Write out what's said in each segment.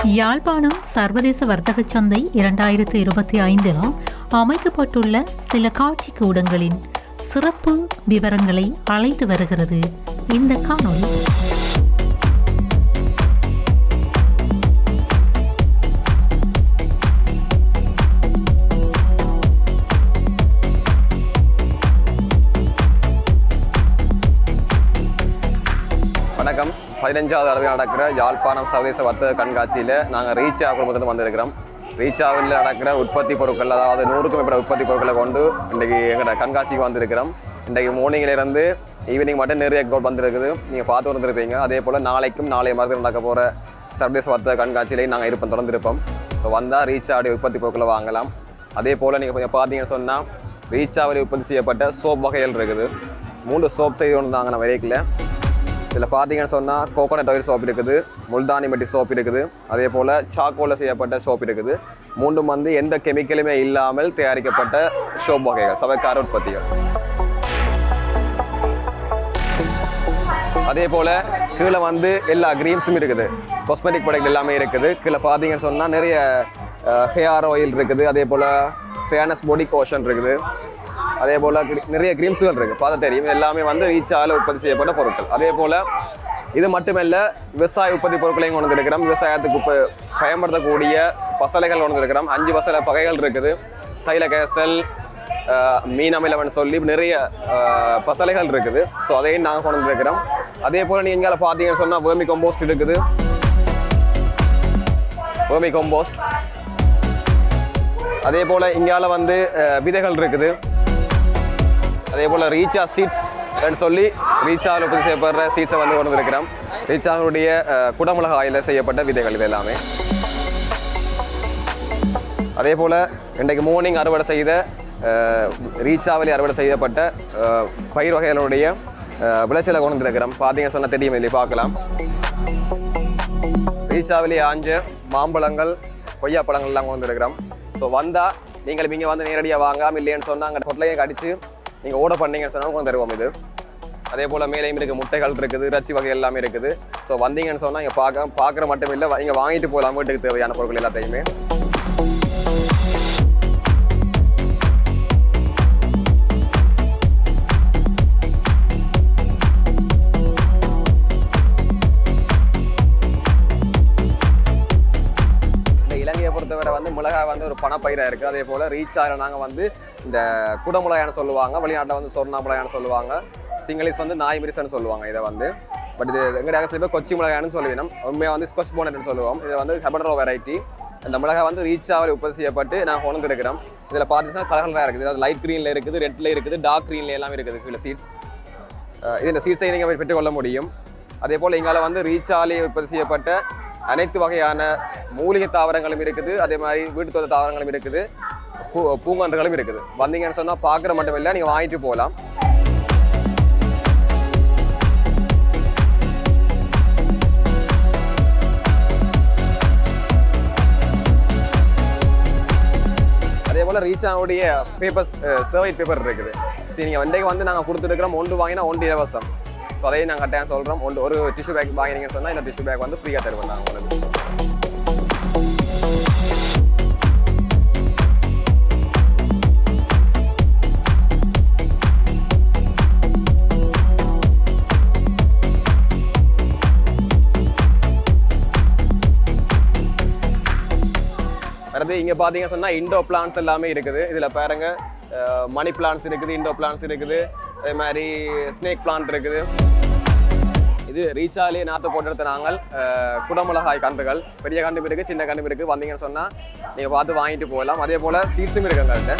யாழ்ப்பாணம் சர்வதேச வர்த்தக சந்தை 2025 அமைக்கப்பட்டுள்ள சில காட்சி கூடங்களின் சிறப்பு விவரங்களை அழைத்து வருகிறது இந்த காணொளி. வணக்கம். 15வது அளவில் நடக்கிற யாழ்ப்பாணம் சர்வதேச வர்த்தக கண்காட்சியில் நாங்கள் ரீச்சா குடும்பத்தில் வந்திருக்கிறோம். ரீச்சாவில் நடக்கிற உற்பத்தி பொருட்கள், அதாவது 100க்கும் மேற்பட்ட உற்பத்தி பொருட்களை கொண்டு இன்றைக்கி எங்களோட கண்காட்சிக்கு வந்திருக்கிறோம். இன்றைக்கு மார்னிங்கிலேருந்து ஈவினிங் மட்டும் நிறைய வந்திருக்குது, நீங்கள் பார்த்து வந்துருப்பீங்க. அதே போல் நாளைக்கும் நாளைய மறுதினம் நடக்க போகிற சர்வதேச வர்த்தக கண்காட்சியிலையும் நாங்கள் திறந்திருப்போம். ஸோ வந்தால் ரீச்சாவுடைய உற்பத்தி பொருட்களை வாங்கலாம். அதே போல் நீங்கள் கொஞ்சம் பார்த்தீங்கன்னு சொன்னால் ரீச்சாவில் உற்பத்தி செய்யப்பட்ட சோப் வகைகள் இருக்குது. 3 சோப் செய்து கொண்டு தாங்க நம்ம வரைக்கில். இதில் பார்த்தீங்கன்னு சொன்னால் கோகோனட் ஆயில் சோப் இருக்குது, முல்தானி மெட்டி சோப் இருக்குது, அதே போல் சாக்கோலில் செய்யப்பட்ட சோப் இருக்குது. 3ம் வந்து எந்த கெமிக்கலுமே இல்லாமல் தயாரிக்கப்பட்ட சோப் வகைகள், சமைக்கார உற்பத்திகள். அதே போல் கீழே வந்து எல்லா க்ரீம்ஸும் இருக்குது, காஸ்மெட்டிக் ப்ராடக்ட் எல்லாமே இருக்குது. கீழே பார்த்தீங்கன்னு சொன்னால் நிறைய ஹேர் ஆயில் இருக்குது, அதே போல் ஃபேனஸ் பாடி லோஷன் இருக்குது, அதே போல் நிறைய க்ரீம்ஸுகள் இருக்குது, பார்த்து தெரியும். எல்லாமே வந்து ரீச்சாவில் உற்பத்தி செய்யப்பட்ட பொருட்கள். அதே போல் இது மட்டுமல்ல, விவசாய உற்பத்தி பொருட்களையும் கொண்டு வந்துருக்கிறோம். விவசாயத்துக்கு பயன்படுத்தக்கூடிய பசலைகள் கொண்டு வந்துருக்கிறோம். 5 பசலை வகைகள் இருக்குது. தைல கேசல், மீன் அமிலம்னு சொல்லி நிறைய பசலைகள் இருக்குது. ஸோ அதையும் நாங்கள் கொண்டு வந்துருக்கிறோம். அதே போல் நீங்கள் பார்த்தீங்கன்னு சொன்னால் வேர்மி கம்போஸ்ட் இருக்குது, வேர்மி கம்போஸ்ட். அதே போல் இங்கால வந்து விதைகள் இருக்குது. அதே போல் ரீச்சா சீட்ஸ் சொல்லி ரீச்சாவில் உற்பத்தி செய்யப்படுற சீட்ஸை வந்து கொண்டு வந்துருக்கிறோம். ரீச்சாவுடைய குடமிளகாயில் செய்யப்பட்ட விதைகள் இது எல்லாமே. அதே போல் இன்றைக்கு மார்னிங் அறுவடை செய்த ரீச்சாவில் அறுவடை செய்யப்பட்ட பயிர் வகைகளுடைய விளைச்சலை கொண்டு வந்துருக்கிறோம். பார்த்தீங்க சொன்னால் தெரியும், இல்லை பார்க்கலாம். ரீச்சாவிலே ஆஞ்ச மாம்பழங்கள், கொய்யாப்பழங்கள்லாம் கொண்டு வந்துருக்கிறோம். ஸோ வந்தால் நீங்கள் இங்கே வந்து நேரடியாக வாங்காமல் இல்லைன்னு சொன்னால் அங்கே பொருளையும் கடிச்சு நீங்கள் ஓட பண்ணீங்கன்னு சொன்னால் கொஞ்சம் தருவோம் இது. அதே போல் மேலேயும் இருக்குது, முட்டைகள் இருக்குது, இறைச்சி வகை எல்லாமே இருக்குது. ஸோ வந்தீங்கன்னு சொன்னால் இங்கே பார்க்குற மட்டும் இல்லை, இங்கே வாங்கிட்டு போகலாம் வீட்டுக்கு தேவையான பொருட்கள் எல்லாத்தையுமே. பொறுத்தவரை வந்து மிளகாய் வந்து ஒரு பணப்பயிராக இருக்குது. அதே போல் ரீச்சாவில் நாங்கள் வந்து இந்த குடமிளகாய்னு சொல்லுவாங்க, வெளிநாட்டில் வந்து சொர்ணா மிளகாய்னு சொல்லுவாங்க, சிங்களீஸ் வந்து நாய் மிரிசன்னு சொல்லுவாங்க இதை வந்து. பட் இது எங்கடைய சில பேர் கொச்சி மிளகாய்னு சொல்லுவோம், உண்மையாக வந்து ஸ்காட்ச் போனட்னு சொல்லுவோம். இதில் வந்து ஹெபனரோ வெரைட்டி. இந்த மிளகாய் வந்து ரீச்சாவில் உற்பத்தி செய்யப்பட்டு நாங்கள் கொண்டு இருக்கிறோம். இதில் பார்த்தீங்கன்னா கலர்லாம் இருக்குது, அது லைட் க்ரீனில் இருக்குது, ரெட்டில் இருக்குது, டார்க் க்ரீனில் எல்லாம் இருக்குது. கீழே சீட்ஸ், இது இந்த சீட்ஸை நீங்கள் பெற்றுக்கொள்ள முடியும். அதே போல் இங்கால வந்து ரீச்சாலே உற்பத்தி செய்யப்பட்ட அனைத்து வகையான மூலிகை தாவரங்களும் இருக்குது, அதே மாதிரி வீட்டு தோட்ட தாவரங்களும் இருக்குது, பூங்கன்றுகளும் இருக்குது. வந்தீங்கன்னு சொன்னால் பார்க்குற மட்டும் இல்லை, நீங்கள் வாங்கிட்டு போகலாம். அதே போல் ரீச்சாவுடைய பேப்பர்ஸ், சர்வை பேப்பர் இருக்குது. சரி, நீங்கள் வண்டைக்கு வந்து நாங்கள் கொடுத்துருக்கிறோம். 1 வாங்கினா 1 இலவசம். ஸோ அதையும் நாங்கள் கட்டாயம் சொல்கிறோம். ஒரு டிஷ்யூ பேக் வாங்கினீங்கன்னு சொன்னால் இந்த டிஷ்யூ பேக் வந்து ஃப்ரீயாக தருவோம் நாங்கள் உங்களுக்கு. அடுத்து இங்கே பார்த்தீங்கன்னு சொன்னால் இண்டோ பிளான்ஸ் எல்லாமே இருக்குது. இதில் பாருங்கள், மணி பிளான்ஸ் இருக்குது, இண்டோ பிளான்ஸ் இருக்குது, அதே மாதிரி ஸ்னேக் பிளான்ட் இருக்குது. இது ரீச்சாலே நாற்று போட்டு நாங்கள் குடமிளகாய் கன்றுகள், பெரிய கன்று இருக்குது, சின்ன கன்று இருக்குது. வந்தீங்கன்னு சொன்னால் நீங்கள் பார்த்து வாங்கிட்டு போகலாம். அதே போல் சீட்ஸும் இருக்குது எங்கள்கிட்ட.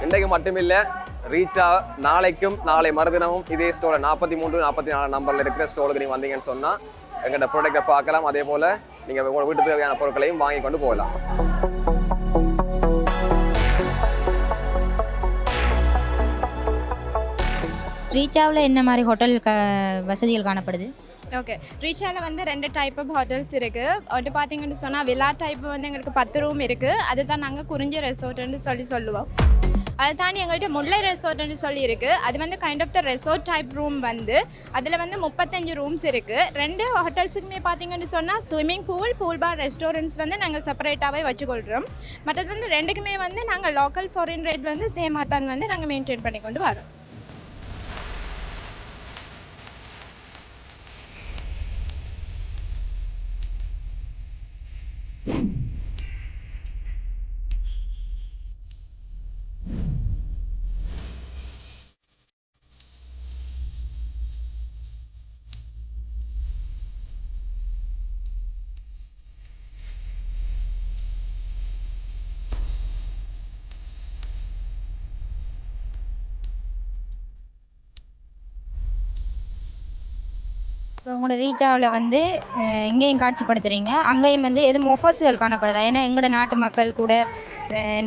இன்றைக்கு மட்டுமில்லை, ரீச்சா நாளைக்கும் நாளை மறுதினமும் இதே ஸ்டோரில் 43, 44 நம்பரில் இருக்கிற ஸ்டோருக்கு நீங்கள் வந்தீங்கன்னு சொன்னால் எங்கள்கிட்ட ப்ராடக்டை பார்க்கலாம். அதே போல் நீங்கள் உங்கள் வீட்டுக்கு தேவையான பொருட்களையும் வாங்கி கொண்டு போகலாம். ரீச்சாவில் என்ன மாதிரி ஹோட்டல் வசதிகள் காணப்படுது? ஓகே, ரீச்சாவில் வந்து 2 டைப் ஆஃப் ஹோட்டல்ஸ் இருக்குது. வந்து பார்த்தீங்கன்னு சொன்னால் வில்லா டைப் வந்து எங்களுக்கு 10 ரூம் இருக்குது. அதுதான் நாங்கள் குறிஞ்சி ரெசார்ட்னு சொல்லுவோம். அதை தாண்டி எங்கள்கிட்ட முல்லை ரெசார்ட்னு சொல்லியிருக்கு. அது வந்து kind of the resort type room வந்து அதில் வந்து 35 ரூம்ஸ் இருக்குது. 2 ஹோட்டல்ஸுக்குமே பார்த்தீங்கன்னு சொன்னால் ஸ்விம்மிங் பூல் பார் ரெஸ்டாரண்ட்ஸ் வந்து நாங்கள் செப்பரேட்டாகவே வச்சுக்கொள்கிறோம். மற்றது வந்து 2க்குமே வந்து நாங்கள் லோக்கல் ஃபாரின் ரேட் வந்து சேமாக தான் வந்து நாங்கள் மெயின்டைன் பண்ணி கொண்டு வரோம். இப்போ உங்களோட ரீச்சாவில் வந்து இங்கேயும் காட்சிப்படுத்துகிறீங்க, அங்கேயும் வந்து எதுவும் ஒஃபர்ஸ்கள் காணப்படுதா? ஏன்னா எங்களோட நாட்டு மக்கள் கூட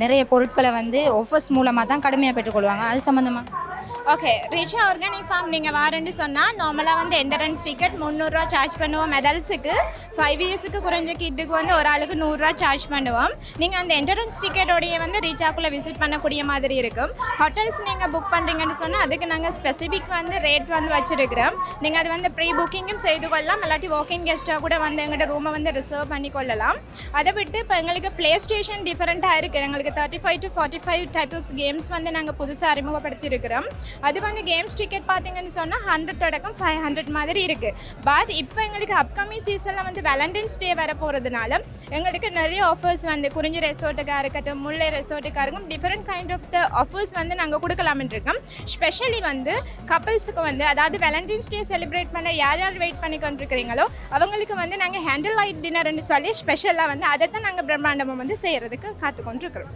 நிறைய பொருட்களை வந்து ஒஃபர்ஸ் மூலமாக தான் கடுமையாக பெற்றுக்கொள்வாங்க. அது சம்மந்தமாக ஓகே, ரிச்சா ஆர்கானிக் ஃபார்ம் நீங்கள் வாரேன்னு சொன்னால் நார்மலாக வந்து என்ட்ரன்ஸ் டிக்கெட் 300 சார்ஜ் பண்ணுவோம். மெடல்ஸுக்கு 5 இயர்ஸுக்கு குறைஞ்ச கிட்டுக்கு வந்து ஒரு ஆளுக்கு 100 சார்ஜ் பண்ணுவோம். நீங்கள் அந்த என்ட்ரன்ஸ் டிக்கெட்டோடைய வந்து ரீச்சாக்குள்ளே விசிட் பண்ணக்கூடிய மாதிரி இருக்கும். ஹோட்டல்ஸ் நீங்கள் புக் பண்ணுறீங்கன்னு சொன்னால் அதுக்கு நாங்கள் ஸ்பெசிஃபிக் வந்து ரேட் வந்து வச்சுருக்கிறோம். நீங்கள் அது வந்து ப்ரீ புக்கிங்கும் செய்து கொள்ளலாம், இல்லாட்டி வாக்கிங் கெஸ்ட்டாக கூட வந்து எங்களோட ரூமை வந்து ரிசர்வ் பண்ணி கொள்ளலாம். அதை விட்டு இப்போ எங்களுக்கு ப்ளே ஸ்டேஷன் டிஃப்ரெண்ட்டாக இருக்குது. எங்களுக்கு 35 to 45 டைப் ஆஃப் கேம்ஸ் வந்து நாங்கள் புதுசாக அறிமுகப்படுத்தியிருக்கிறோம். அது வந்து கேம்ஸ் டிக்கெட் பார்த்தீங்கன்னு சொன்னால் 100 தொடக்கம் 500 மாதிரி இருக்குது. பட் இப்போ எங்களுக்கு அப்கமிங் சீசனில் வந்து வேலண்டைன்ஸ் டே வர போகிறதுனால எங்களுக்கு நிறைய ஆஃபர்ஸ் வந்து குறிஞ்சி ரெசார்ட்டுக்காக இருக்கட்டும், முல்லை ரெசார்ட்டுக்காக இருக்கும், different kind of the offers வந்து நாங்கள் கொடுக்கலாம்னு இருக்கோம். ஸ்பெஷலி வந்து கப்பிள்ஸுக்கு வந்து, அதாவது வேலண்டைன்ஸ் டே செலிப்ரேட் பண்ண யார் யார் வெயிட் பண்ணி கொண்டிருக்கிறீங்களோ அவங்களுக்கு வந்து நாங்கள் ஹேண்டில் லைட் டின்னர்னு சொல்லி ஸ்பெஷலாக வந்து அதை தான் நாங்கள் பிரம்மாண்டமாக வந்து செய்கிறதுக்கு காத்துக்கொண்டிருக்கிறோம்.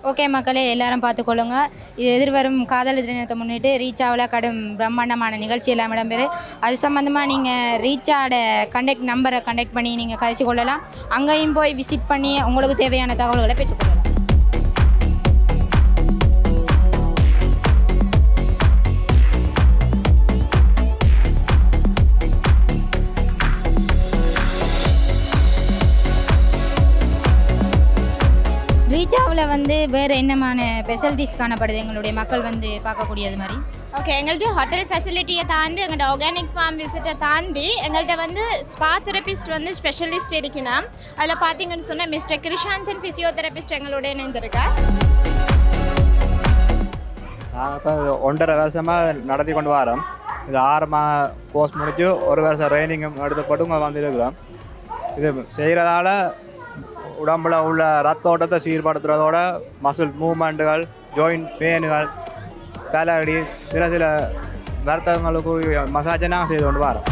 ஓகே மக்களே, எல்லாரும் பார்த்துக்கொள்ளுங்க. இது எதிர்வரும் காதலர் தினத்தை முன்னிட்டு ரீச்சாவில் கடும் பிரம்மாண்டமான நிகழ்ச்சி எல்லாம் இடம்பெறும். அது சம்மந்தமாக நீங்கள் ரீச்சாவோட கண்டெக்ட் நம்பரை கண்டெக்ட் பண்ணி நீங்கள் கழிச்சு கொள்ளலாம். அங்கேயும் போய் விசிட் பண்ணி உங்களுக்கு தேவையான தகவல்களை பெற்றுக்கொள்ளலாம். ரீச்சாவில் வந்து வேறு என்னமான ஃபெசிலிட்டிஸ் காணப்படுது எங்களுடைய மக்கள் வந்து பார்க்கக்கூடியது மாதிரி? ஓகே, எங்கள்கிட்ட ஹோட்டல் ஃபெசிலிட்டியை தாண்டி எங்கள்கிட்ட ஆர்கானிக் ஃபார்ம் விசிட்டை தாண்டி எங்கள்கிட்ட வந்து ஸ்பா தெரபிஸ்ட் வந்து ஸ்பெஷலிஸ்ட் இருக்கணும். அதில் பார்த்தீங்கன்னு சொன்னால் மிஸ்டர் கிருஷாந்தன் ஃபிசியோதெரபிஸ்ட் எங்களோட இணைந்திருக்கார். நாங்கள் இப்போ 1.5 வருஷமாக நடத்தி கொண்டு வரோம். இது 6 கோர்ஸ் முடிச்சு 1 வருஷம் ட்ரைனிங்கும் எடுத்துப்பட்டு இங்கே வந்துருக்கிறோம். இது செய்கிறதால உடம்புல உள்ள ரத்த ஓட்டத்தை சீர்படுத்துறதோட மசில் மூமெண்ட்டுகள், ஜாயிண்ட் பெயின்கள், தலைவலி, சில வருத்தங்களுக்கு மசாஜை நாங்கள் செய்து கொண்டு வரோம்.